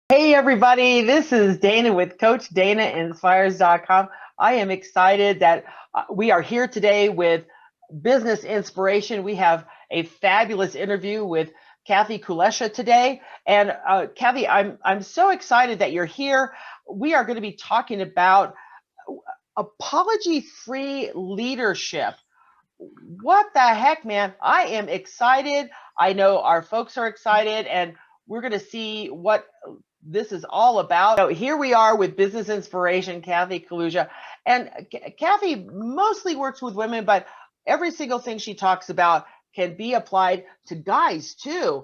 Hey everybody, this is Dana with Coach CoachDanaInspires.com. I am excited that we are here today with business inspiration. We have a fabulous interview with Kathi Kuleza today. And Kathi, I'm so excited that you're here. We are going to be talking about apology-free leadership. What the heck, man? I am excited. I know our folks are excited, and we're going to see what this is all about. So here we are with Business Inspiration, Kathi Kuleza. And Kathi mostly works with women, but every single thing she talks about can be applied to guys too.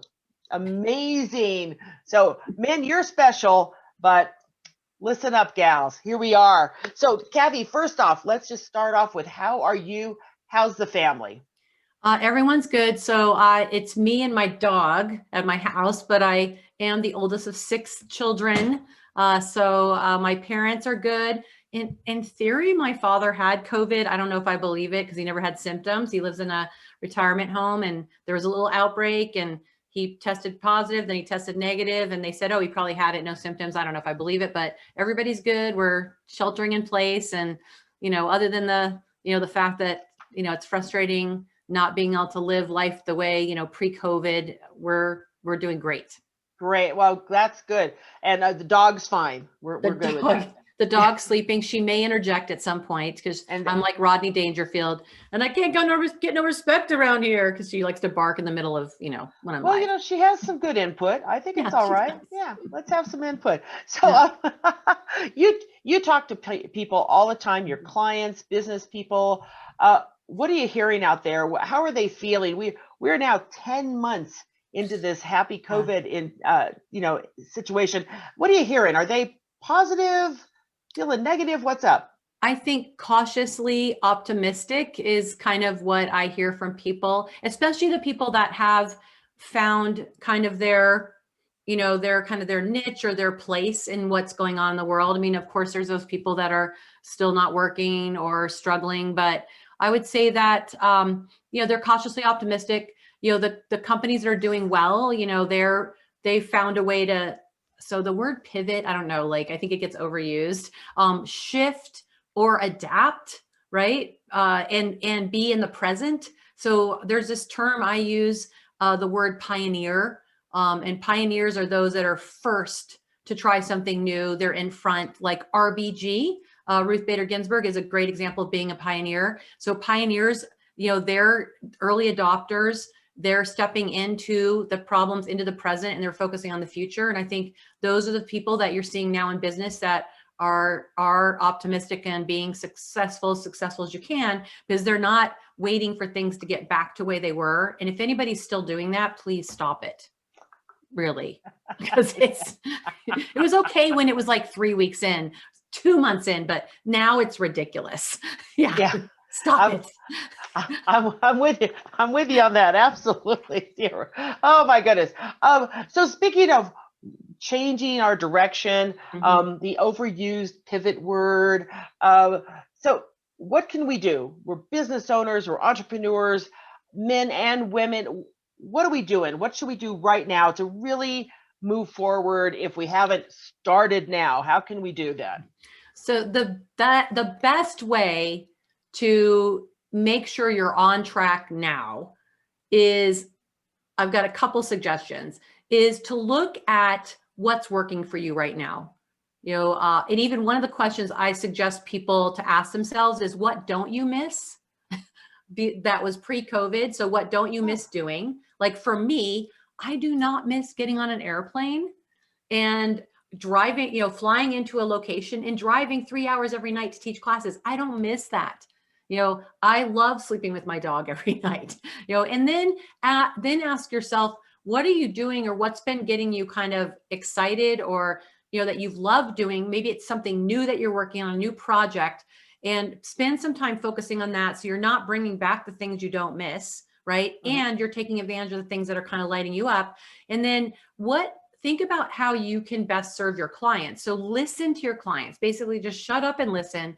Amazing. So men, you're special, but listen up, gals. Here we are. So Kathi, first off, let's just start off with how are you? How's the family? Everyone's good. So it's me and my dog at my house, but I am the oldest of 6 children. My parents are good. In theory, my father had COVID. I don't know if I believe it because he never had symptoms. He lives in a retirement home and there was a little outbreak and he tested positive, then he tested negative and they said, oh, he probably had it, no symptoms. I don't know if I believe it, but everybody's good. We're sheltering in place. And, other than the fact that, it's frustrating not being able to live life the way, pre-COVID, we're doing great. Great. Well, that's good. And the dog's fine. We're good with that. The dog's sleeping. She may interject at some point because I'm like Rodney Dangerfield and I can't get no respect around here because she likes to bark in the middle of, when I'm Well, she has some good input. I think it's all right. Does. Yeah, let's have some input. So you talk to people all the time, your clients, business people. What are you hearing out there? How are they feeling? We're now 10 months into this happy COVID situation. What are you hearing? Are they positive, feeling negative? What's up? I think cautiously optimistic is kind of what I hear from people, especially the people that have found kind of their niche or their place in what's going on in the world. I mean, of course, there's those people that are still not working or struggling, but I would say that, they're cautiously optimistic. The companies that are doing well, they found a way to, so the word pivot, I don't know, like, I think it gets overused, shift or adapt, right? And be in the present. So there's this term I use, the word pioneer, and pioneers are those that are first to try something new. They're in front, like RBG. Ruth Bader Ginsburg is a great example of being a pioneer. So pioneers, they're early adopters. They're stepping into the problems, into the present, and they're focusing on the future. And I think those are the people that you're seeing now in business that are optimistic and being successful as you can, because they're not waiting for things to get back to where they were. And if anybody's still doing that, please stop it. Really, because it was okay when it was like 3 weeks in, 2 months in, but now it's ridiculous. Yeah. Stop it. I'm with you. I'm with you on that. Absolutely. Oh my goodness. So speaking of changing our direction, the overused pivot word. So what can we do? We're business owners, we're entrepreneurs, men and women. What are we doing? What should we do right now to really move forward if we haven't started now? How can we do that? So the best way to make sure you're on track now is, I've got a couple suggestions, is to look at what's working for you right now. And even one of the questions I suggest people to ask themselves is, what don't you miss? That was pre-COVID. So what don't you miss doing? Like for me, I do not miss getting on an airplane and driving, flying into a location and driving 3 hours every night to teach classes. I don't miss that. I love sleeping with my dog every night, and then ask yourself, what are you doing or what's been getting you kind of excited or, that you've loved doing? Maybe it's something new that you're working on, a new project, and spend some time focusing on that. So you're not bringing back the things you don't miss, right? And you're taking advantage of the things that are kind of lighting you up. And then think about how you can best serve your clients. So listen to your clients, basically just shut up and listen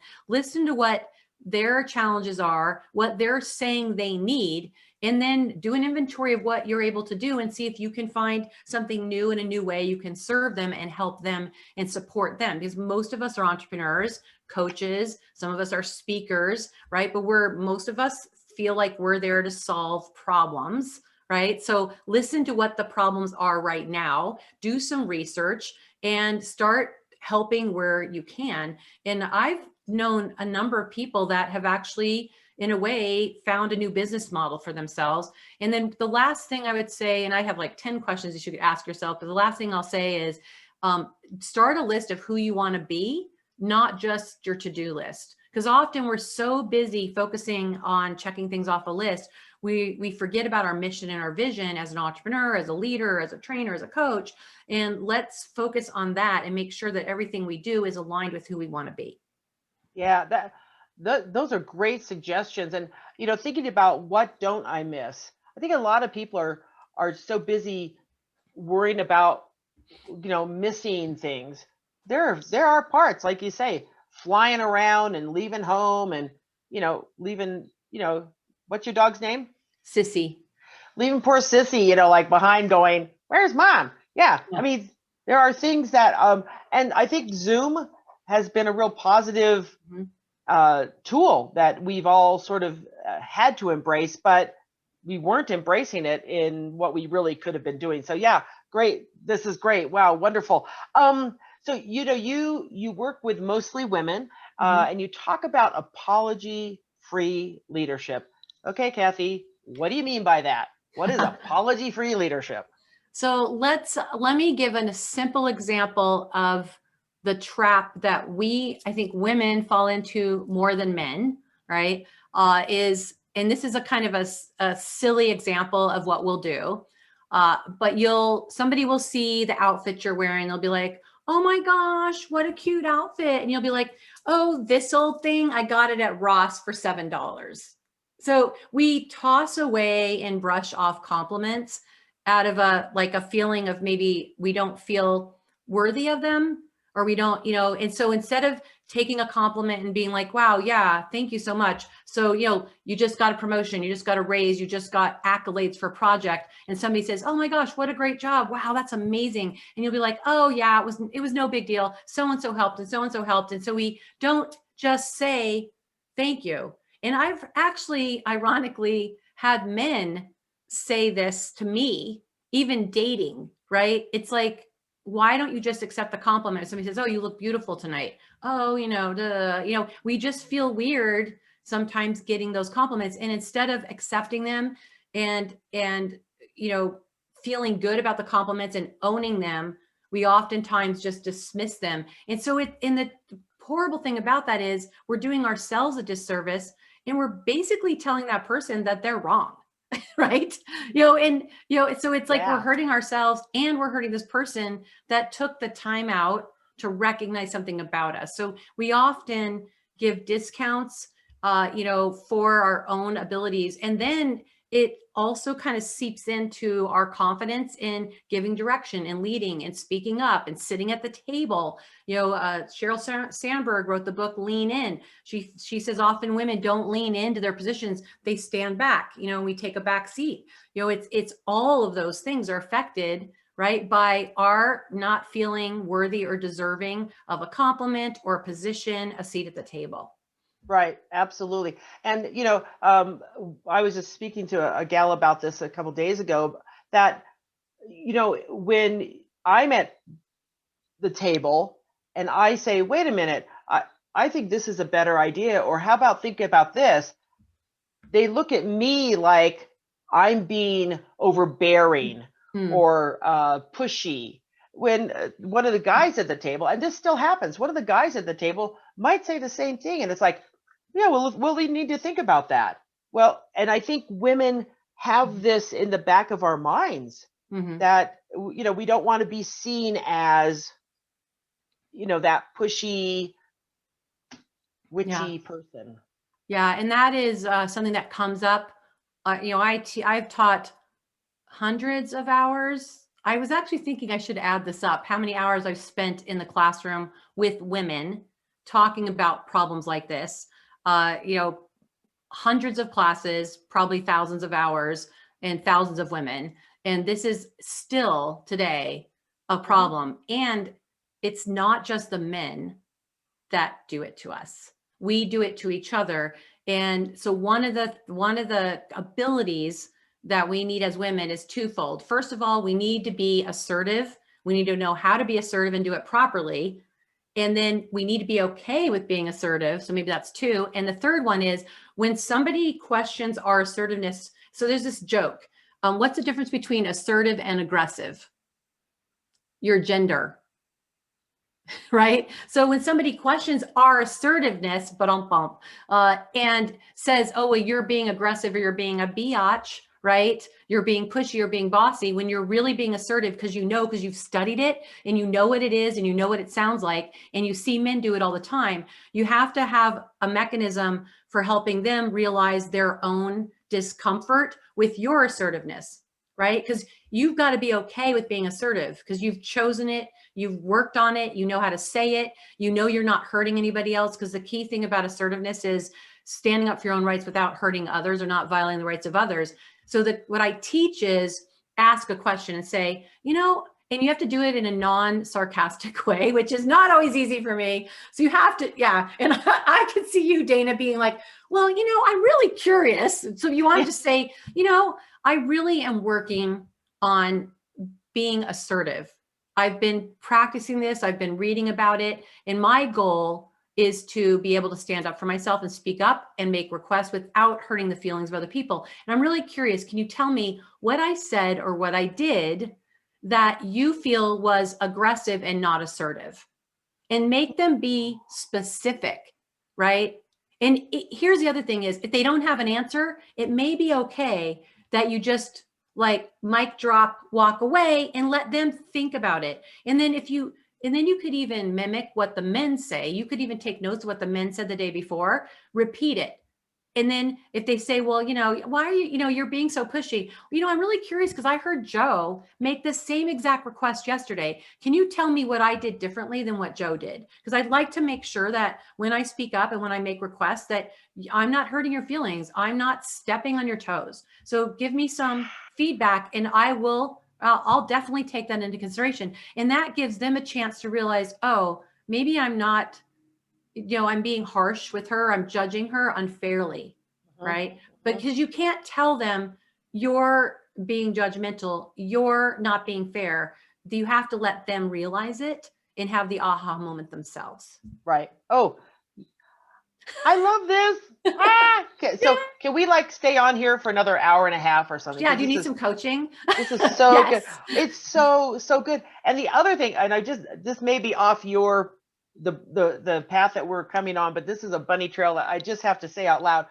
to what their challenges are, what they're saying they need, and then do an inventory of what you're able to do and see if you can find something new in a new way you can serve them and help them and support them. Because most of us are entrepreneurs, coaches, some of us are speakers, right? But most of us feel like we're there to solve problems, right? So listen to what the problems are right now, do some research, and start helping where you can. And I've known a number of people that have actually, in a way, found a new business model for themselves. And then the last thing I would say, and I have like 10 questions you should ask yourself, but the last thing I'll say is start a list of who you want to be, not just your to-do list. Because often we're so busy focusing on checking things off a list, we forget about our mission and our vision as an entrepreneur, as a leader, as a trainer, as a coach. And let's focus on that and make sure that everything we do is aligned with who we want to be. Yeah, those are great suggestions. And thinking about what don't I miss? I think a lot of people are so busy worrying about missing things. There are parts, like you say, flying around and leaving home and leaving what's your dog's name? Sissy. Leaving poor Sissy, like behind, going, where's mom? Yeah. I mean, there are things that and I think Zoom has been a real positive tool that we've all sort of had to embrace, but we weren't embracing it in what we really could have been doing. So yeah, great. This is great. Wow, wonderful. So you work with mostly women, and you talk about apology-free leadership. Okay, Kathi, what do you mean by that? What is apology-free leadership? So let me give a simple example of the trap that I think women fall into more than men, right? And this is a kind of a silly example of what we'll do. But somebody will see the outfit you're wearing. They'll be like, oh my gosh, what a cute outfit. And you'll be like, oh, this old thing, I got it at Ross for $7. So we toss away and brush off compliments out of a feeling of maybe we don't feel worthy of them, or we don't, and so instead of taking a compliment and being like, wow, yeah, thank you so much. So, you just got a promotion, you just got a raise, you just got accolades for a project. And somebody says, oh my gosh, what a great job. Wow, that's amazing. And you'll be like, oh yeah, it was no big deal. So-and-so helped and so-and-so helped. And so we don't just say, thank you. And I've actually, ironically, had men say this to me, even dating, right? It's like, why don't you just accept the compliment? If somebody says, oh, you look beautiful tonight. Oh, we just feel weird sometimes getting those compliments. And instead of accepting them and feeling good about the compliments and owning them, we oftentimes just dismiss them. And so the horrible thing about that is we're doing ourselves a disservice, and we're basically telling that person that they're wrong. Right. So it's like we're hurting ourselves and we're hurting this person that took the time out to recognize something about us. So we often give discounts, for our own abilities. And then it also kind of seeps into our confidence in giving direction and leading and speaking up and sitting at the table. Sheryl Sandberg wrote the book Lean In. She says often women don't lean into their positions, they stand back, we take a back seat. It's all of those things are affected, right, by our not feeling worthy or deserving of a compliment or a position, a seat at the table. Right, absolutely. And I was just speaking to a gal about this a couple of days ago, that when I'm at the table and I say, wait a minute, I think this is a better idea, or how about think about this, they look at me like I'm being overbearing or pushy. When one of the guys at the table, and this still happens, one of the guys at the table might say the same thing, and it's like, yeah, we'll need to think about that. Well, and I think women have this in the back of our minds, that we don't want to be seen as that pushy, witchy person. Yeah, and that is something that comes up. I've taught hundreds of hours. I was actually thinking I should add this up, how many hours I've spent in the classroom with women talking about problems like this. you know, hundreds of classes, probably thousands of hours, and thousands of women. And this is still today a problem. And it's not just the men that do it to us. We do it to each other. And so one of the abilities that we need as women is twofold. First of all, we need to be assertive. We need to know how to be assertive and do it properly. And then we need to be okay with being assertive. So maybe that's two. And the third one is when somebody questions our assertiveness. So there's this joke. What's the difference between assertive and aggressive? Your gender, right? So when somebody questions our assertiveness, and says, oh, well, you're being aggressive or you're being a biatch, right? You're being pushy or being bossy, when you're really being assertive because you've studied it and you know what it is and you know what it sounds like, and you see men do it all the time. You have to have a mechanism for helping them realize their own discomfort with your assertiveness, right? Because you've got to be okay with being assertive because you've chosen it, you've worked on it, you know how to say it, you know you're not hurting anybody else. Because the key thing about assertiveness is standing up for your own rights without hurting others or not violating the rights of others. So what I teach is ask a question and say, and you have to do it in a non-sarcastic way, which is not always easy for me. So you have to, yeah. And I could see you, Dana, being like, well, I'm really curious. So you want to just say, I really am working on being assertive. I've been practicing this. I've been reading about it. And my goal is to be able to stand up for myself and speak up and make requests without hurting the feelings of other people. And I'm really curious, can you tell me what I said or what I did that you feel was aggressive and not assertive? And make them be specific, right? And here's the other thing is, if they don't have an answer, it may be okay that you just like mic drop, walk away and let them think about it. And then you could even mimic what the men say. You could even take notes of what the men said the day before, repeat it. And then if they say, well, why are you're being so pushy? I'm really curious because I heard Joe make the same exact request yesterday. Can you tell me what I did differently than what Joe did? Because I'd like to make sure that when I speak up and when I make requests that I'm not hurting your feelings. I'm not stepping on your toes. So give me some feedback and I'll definitely take that into consideration. And that gives them a chance to realize, oh, maybe I'm not, I'm being harsh with her. I'm judging her unfairly, right? But because you can't tell them you're being judgmental, you're not being fair. You have to let them realize it and have the aha moment themselves. Right. Oh, I love this. Okay, so can we stay on here for another hour and a half or something? Yeah. Do you need some coaching? This is so Yes. good. It's so good. And the other thing, and this may be off the path that we're coming on, but this is a bunny trail that I just have to say out loud.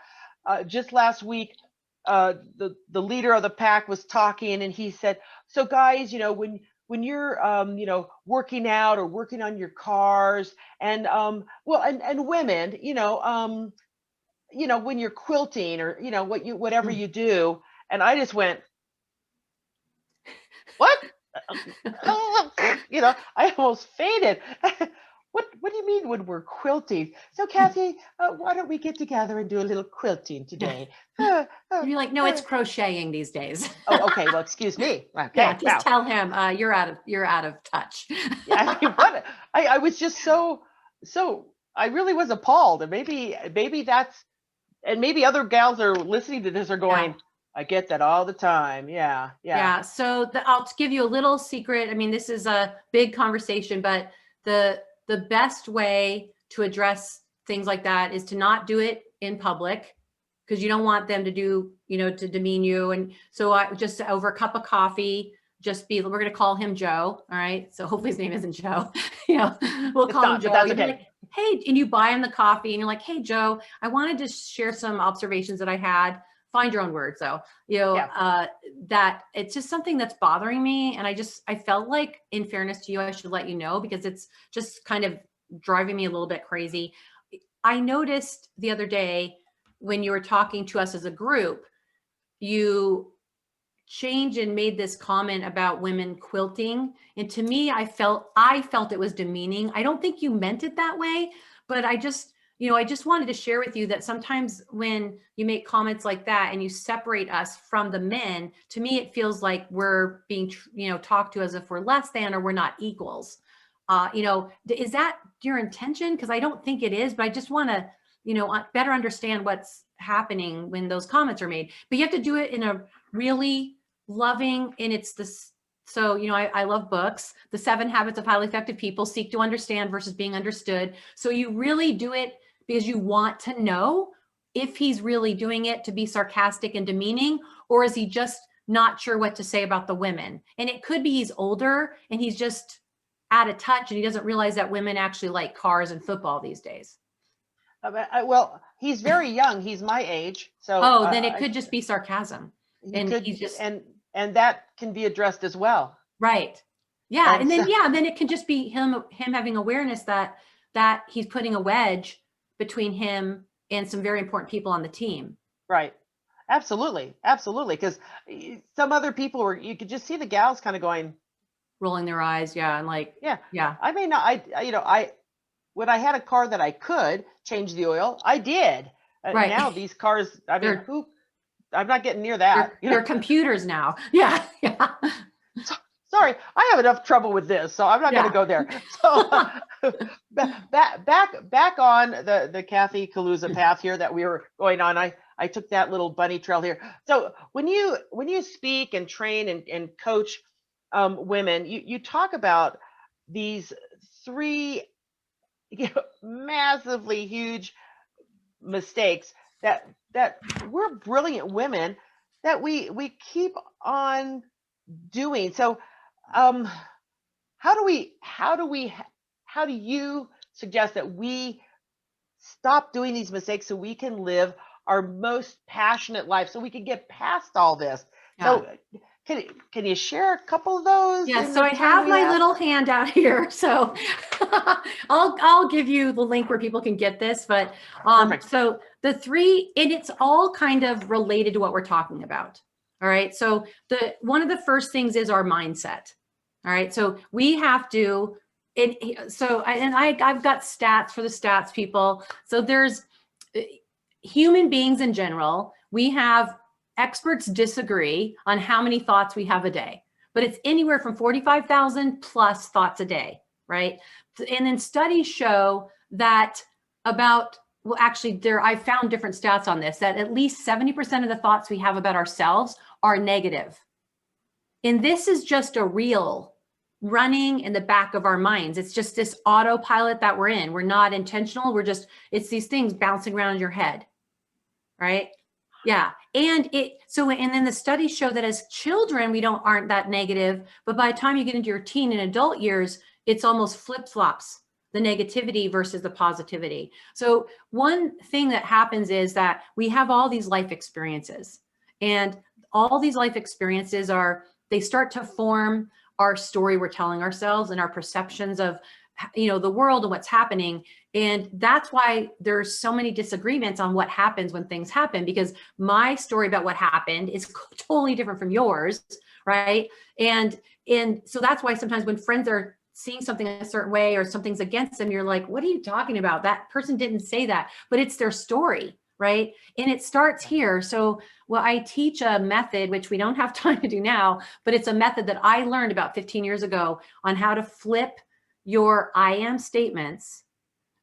Just last week, the leader of the pack was talking, and he said, "So guys, when you're working out or working on your cars, and and women, when you're quilting or whatever you do," and I just went, "What?" I almost fainted. What do you mean when we're quilting? So Kathi, why don't we get together and do a little quilting today? You're like, no, it's crocheting these days. Oh, okay. Well, excuse me. Okay. Yeah, just tell him you're out of touch. Yeah, I was just so I really was appalled, and maybe that's, and maybe other gals are listening to this are going, yeah. I get that all the time. Yeah. So I'll give you a little secret. I mean, this is a big conversation, but the best way to address things like that is to not do it in public, because you don't want them to do, to demean you. And so I just over a cup of coffee, we're going to call him Joe. All right. So hopefully his name isn't Joe. We'll call him Joe. That's okay. Like, hey, and you buy him the coffee and you're like, hey, Joe, I wanted to share some observations that I had. Find your own words though, that it's just something that's bothering me. And I felt like, in fairness to you, I should let you know, because it's just kind of driving me a little bit crazy. I noticed the other day when you were talking to us as a group, you changed and made this comment about women quilting. And to me, I felt it was demeaning. I don't think you meant it that way, but I just wanted to share with you that sometimes when you make comments like that and you separate us from the men, to me, it feels like we're being, talked to as if we're less than or we're not equals. Is that your intention? Because I don't think it is, but I just want to, better understand what's happening when those comments are made. But you have to do it in a really loving, and it's this. So, I love books. The 7 Habits of Highly Effective People, seek to understand versus being understood. So you really do it because you want to know if he's really doing it to be sarcastic and demeaning, or is he just not sure what to say about the women? And it could be he's older and he's just out of touch and he doesn't realize that women actually like cars and football these days. Well, he's very young. He's my age. So then it could just be sarcasm. And he's just, and that can be addressed as well. Right. Yeah. And then, then it can just be him having awareness that he's putting a wedge between him and some very important people on the team. Right. Absolutely. Because some other people you could just see the gals kind of going, rolling their eyes. Yeah. And like, yeah. I may not, when I had a car that I could change the oil, I did. Right. Now these cars, I'm not getting near that. They're computers now. Yeah. Yeah. Sorry, I have enough trouble with this, so I'm not going to go there. So back on the Kathi Kuleza path here that we were going on. I took that little bunny trail here. So when you speak and train and coach women, you talk about these 3 massively huge mistakes that we're brilliant women that we keep on doing. So how do you suggest that we stop doing these mistakes so we can live our most passionate life, so we can get past all this? Yeah. So can you share a couple of those? Yeah, so I have my little handout here. So I'll give you the link where people can get this. But so the 3, and it's all kind of related to what we're talking about. All right. So one of the first things is our mindset. All right. So we have to, I've got stats for the stats people. So there's human beings in general. We have experts disagree on how many thoughts we have a day, but it's anywhere from 45,000 plus thoughts a day. Right. And then studies show that I found different stats on this, that at least 70% of the thoughts we have about ourselves are negative. And this is just a reel running in the back of our minds. It's just this autopilot that we're in. We're not intentional. It's these things bouncing around in your head. Right. Yeah. And then the studies show that as children, we aren't that negative, but by the time you get into your teen and adult years, it's almost flip-flops, the negativity versus the positivity. So one thing that happens is that we have all these life experiences, and all these life experiences they start to form our story we're telling ourselves and our perceptions of, the world and what's happening. And that's why there's so many disagreements on what happens when things happen, because my story about what happened is totally different from yours. Right. And so that's why sometimes when friends are seeing something a certain way or something's against them, you're like, what are you talking about? That person didn't say that, but it's their story. Right. And it starts here. So, I teach a method, which we don't have time to do now, but it's a method that I learned about 15 years ago on how to flip your I am statements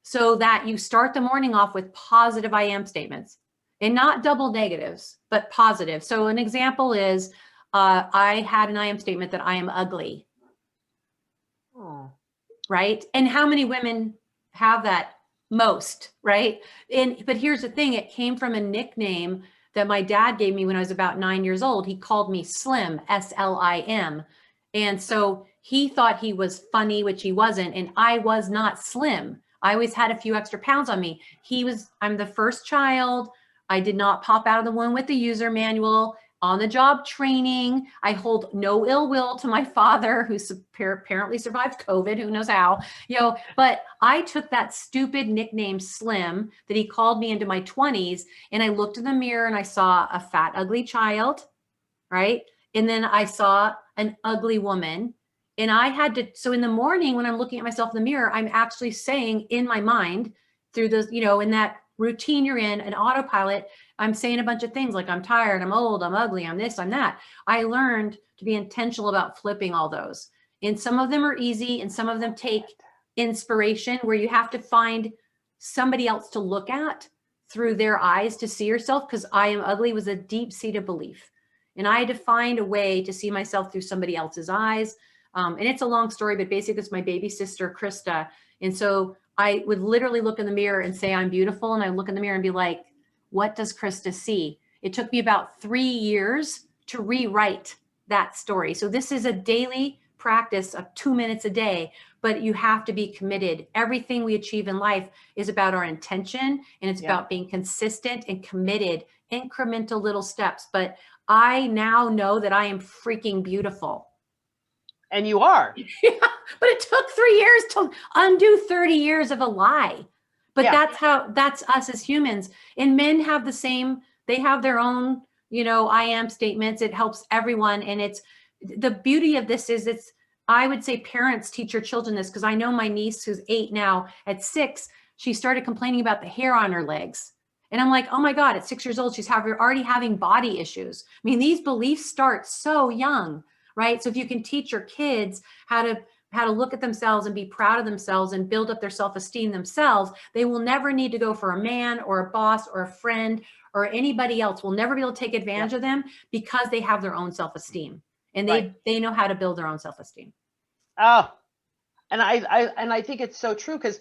so that you start the morning off with positive I am statements and not double negatives, but positive. So an example is, I had an I am statement that I am ugly. Oh. Right. And how many women have that? Most, right? But here's the thing, it came from a nickname that my dad gave me when I was about 9 years old. He called me Slim, S-L-I-M. And so he thought he was funny, which he wasn't. And I was not slim. I always had a few extra pounds on me. I'm the first child. I did not pop out of the womb with the user manual. On the job training. I hold no ill will to my father, who apparently survived COVID, who knows how, but I took that stupid nickname Slim that he called me into my 20s. And I looked in the mirror and I saw a fat, ugly child. Right. And then I saw an ugly woman, and so in the morning when I'm looking at myself in the mirror, I'm actually saying in my mind, through the, in that routine you're in, an autopilot, I'm saying a bunch of things like I'm tired, I'm old, I'm ugly, I'm this, I'm that. I learned to be intentional about flipping all those. And some of them are easy and some of them take inspiration where you have to find somebody else to look at through their eyes to see yourself, because I am ugly was a deep-seated belief. And I had to find a way to see myself through somebody else's eyes. And it's a long story, but basically it's my baby sister, Krista. And so I would literally look in the mirror and say, I'm beautiful. And I look in the mirror and be like, what does Krista see? It took me about 3 years to rewrite that story. So this is a daily practice of 2 minutes a day, but you have to be committed. Everything we achieve in life is about our intention, and it's about being consistent and committed, incremental little steps. But I now know that I am freaking beautiful. And you are. Yeah, but it took 3 years to undo 30 years of a lie. But that's us as humans. And men have the same, they have their own, I am statements. It helps everyone. And it's the beauty of this is I would say parents teach your children this, because I know my niece who's 8 now, at 6, she started complaining about the hair on her legs. And I'm like, oh my God, at 6 years old, she's already having body issues. I mean, these beliefs start so young, right? So if you can teach your kids how to look at themselves and be proud of themselves and build up their self-esteem themselves, they will never need to go for a man or a boss or a friend or anybody else. Will never be able to take advantage of them, because they have their own self-esteem, and they know how to build their own self-esteem. Oh, and I think it's so true, because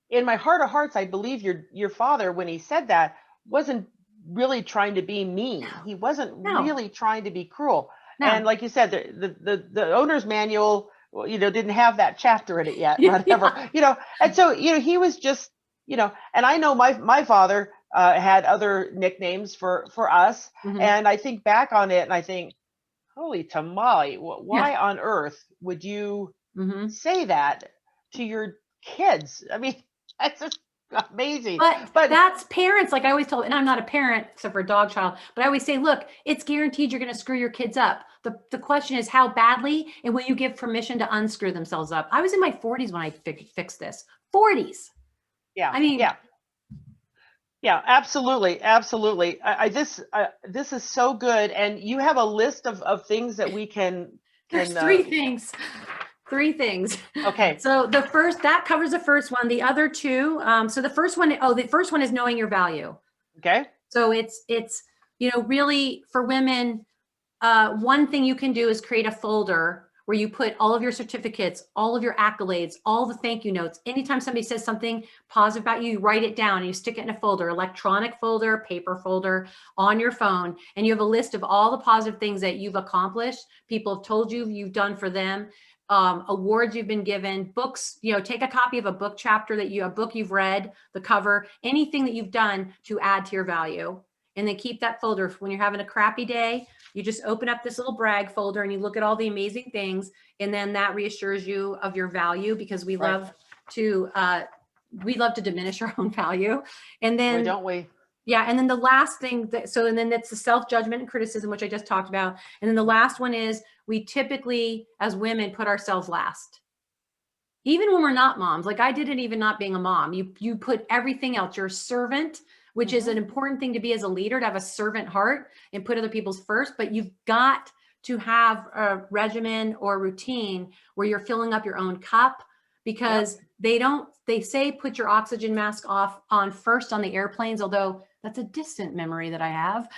in my heart of hearts, I believe your father, when he said that, wasn't really trying to be mean. He wasn't really trying to be cruel. No. And like you said, the owner's manual, didn't have that chapter in it yet, whatever, and so, he was just, and I know my father had other nicknames for us. Mm-hmm. And I think back on it and I think, holy tamale, why on earth would you say that to your kids? I mean, that's just amazing. But that's parents. Like I always tell, and I'm not a parent except for a dog child, but I always say, look, it's guaranteed you're going to screw your kids up. The question is how badly, and will you give permission to unscrew themselves up? I was in my 40s when I fixed this. 40s. Yeah. I mean, yeah, absolutely. Absolutely. This is so good. And you have a list of things that we can There's 3 things. 3 things. Okay. So the first, that covers the first one. The other 2. So the first one is knowing your value. Okay. So it's, really for women, one thing you can do is create a folder where you put all of your certificates, all of your accolades, all the thank you notes. Anytime somebody says something positive about you, you write it down and you stick it in a folder, electronic folder, paper folder, on your phone. And you have a list of all the positive things that you've accomplished, people have told you you've done for them, awards you've been given, books, take a copy of a book chapter a book you've read, the cover, anything that you've done to add to your value. And then keep that folder. When you're having a crappy day, you just open up this little brag folder and you look at all the amazing things. And then that reassures you of your value, because we love to diminish our own value. And then, don't we? Yeah. And then the last thing and then that's the self-judgment and criticism, which I just talked about. And then the last one is we typically, as women, put ourselves last. Even when we're not moms, like I did it even not being a mom, you put everything else. You're a servant, which is an important thing to be as a leader, to have a servant heart and put other people's first, but you've got to have a regimen or routine where you're filling up your own cup, because they say put your oxygen mask on first on the airplanes, although that's a distant memory that I have,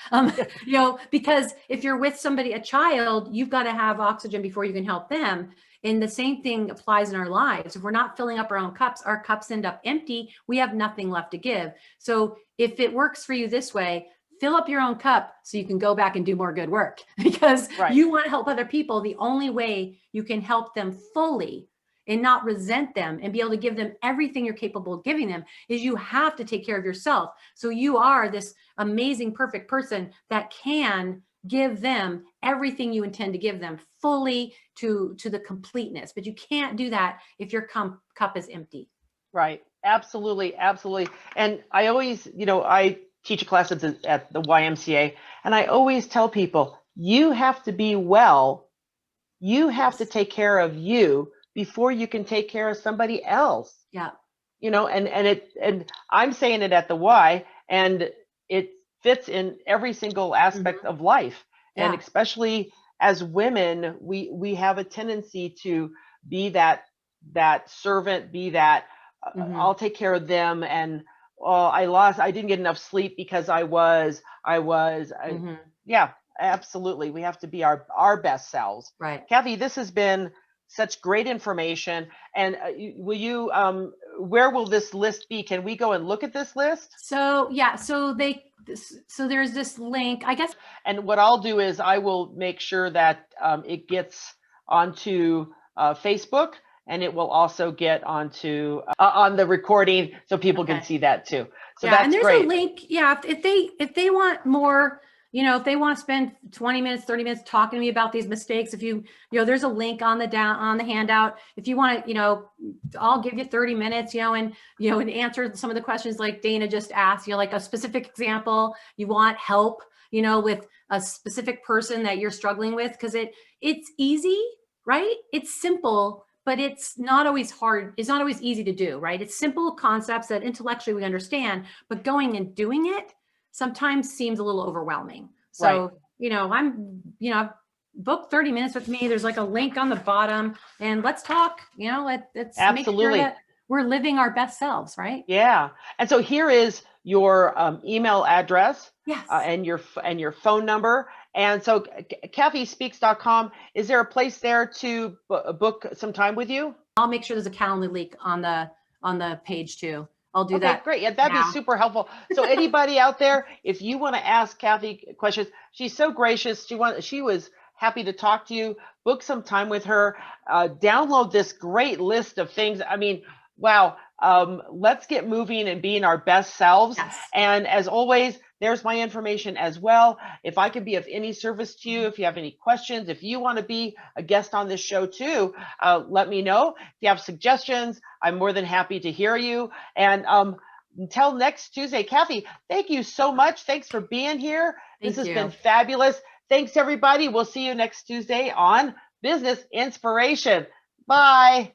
because if you're with somebody, a child, you've got to have oxygen before you can help them. And the same thing applies in our lives. If we're not filling up our own cups, our cups end up empty. We have nothing left to give. So if it works for you this way, fill up your own cup so you can go back and do more good work, because you want to help other people. The only way you can help them fully and not resent them and be able to give them everything you're capable of giving them is you have to take care of yourself. So you are this amazing, perfect person that can give them everything you intend to give them fully to the completeness. But you can't do that if your cup is empty. Right. Absolutely. Absolutely. And I always, I teach a class at the YMCA, and I always tell people, you have to be well. You have to take care of you before you can take care of somebody else. Yeah. you know, and I'm saying it at the Y, and it fits in every single aspect of life. And Yeah. especially as women, we have a tendency to be that servant, be that I'll take care of them, and oh, I didn't get enough sleep because yeah, absolutely. We have to be our best selves. Right. Kathi, this has been such great information. And will you, where will this list be? Can we go and look at this list? So yeah, so there's this link, I guess. And what I'll do is I will make sure that it gets onto Facebook, and it will also get onto on the recording so people can see that too. So yeah, and that's there's great. a link. Yeah, if they want more, you know, if they want to spend 20 minutes, 30 minutes talking to me about these mistakes, if you know, there's a link on the handout. If you want to, you know, I'll give you 30 minutes, you know, and answer some of the questions like Dana just asked, you know, like a specific example, you want help, you know, with a specific person that you're struggling with, because it's easy, right? It's simple, but it's not always hard. It's not always easy to do, right? It's simple concepts that intellectually we understand, but going and doing it sometimes seems a little overwhelming. So, Right. you know, I've booked 30 minutes with me. There's like a link on the bottom, and let's talk, you know, let's make sure that we're living our best selves, right? Yeah. And so here is your email address. Yes. And your phone number. And so kathyspeaks.com, is there a place there to book some time with you? I'll make sure there's a Calendly link on the page too. I'll do that. Okay, great. Yeah, that'd be super helpful. So anybody out there, if you want to ask Kathi questions, she's so gracious. She was happy to talk to you. Book some time with her. Download this great list of things. I mean, wow. Let's get moving and being our best selves. Yes. And as always, there's my information as well. If I can be of any service to you, if you have any questions, if you want to be a guest on this show too, let me know. If you have suggestions, I'm more than happy to hear you. And until next Tuesday, Kathi, thank you so much. Thanks for being here. This has been fabulous. Thanks, everybody. We'll see you next Tuesday on Business Inspiration. Bye.